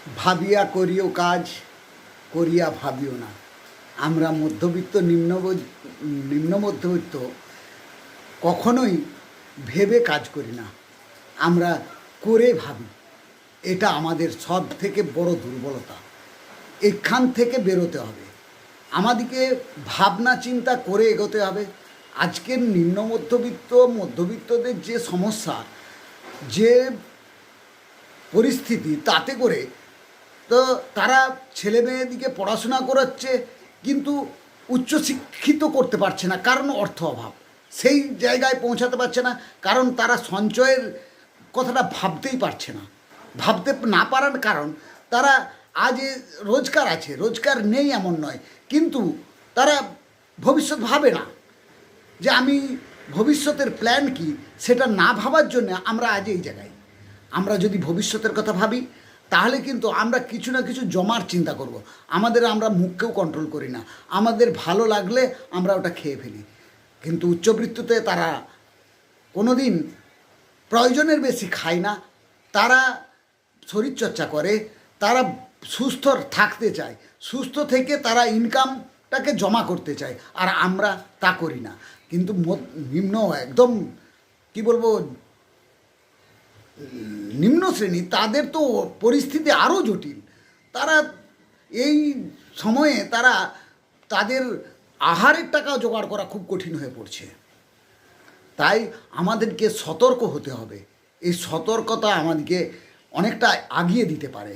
ভাবিয়া করিও কাজ, করিয়া ভাবিও না। আমরা মধ্যবিত্ত নিম্ন মধ্যবিত্ত কখনোই ভেবে কাজ করি না, আমরা করে ভাবি। এটা আমাদের সব থেকে বড় দুর্বলতা। এখান থেকে বেরোতে হবে, আমাদেরকে ভাবনা চিন্তা করে এগোতে হবে। আজকের নিম্ন মধ্যবিত্তদের যে সমস্যা, যে পরিস্থিতি, তাতে করে তো তারা ছেলে মেয়েদিকে পড়াশোনা করাচ্ছে, কিন্তু উচ্চশিক্ষিত করতে পারছে না, কারণ অর্থ অভাব। সেই জায়গায় পৌঁছাতে পারছে না, কারণ তারা সঞ্চয়ের কথাটা ভাবতেই পারছে না। ভাবতে না পারার কারণ, তারা আজ রোজগার আছে, রোজগার নেই এমন নয়, কিন্তু তারা ভবিষ্যৎ ভাবে না। যে আমি ভবিষ্যতের প্ল্যান কি, সেটা না ভাবার জন্য আমরা আজ এই জায়গায়। আমরা যদি ভবিষ্যতের কথা ভাবি, তাহলে কিন্তু আমরা কিছু না কিছু জমার চিন্তা করব। আমরা মুখকেও কন্ট্রোল করি না, আমাদের ভালো লাগলে আমরা ওটা খেয়ে ফেলি। কিন্তু উচ্চবৃত্ততে তারা কোনো দিন প্রয়োজনের বেশি খায় না, তারা শরীরচর্চা করে, তারা সুস্থ থাকতে চায়, সুস্থ থেকে তারা ইনকামটাকে জমা করতে চায়, আর আমরা তা করি না। কিন্তু নিম্ন একদম কি বলবো, নিম্ন শ্রেণী, তাদের তো পরিস্থিতি আরও জটিল। তারা এই সময়ে তাদের আহারের টাকা জোগাড় করা খুব কঠিন হয়ে পড়ছে। তাই আমাদেরকে সতর্ক হতে হবে। এই সতর্কতা আমাদেরকে অনেকটা আগিয়ে দিতে পারে।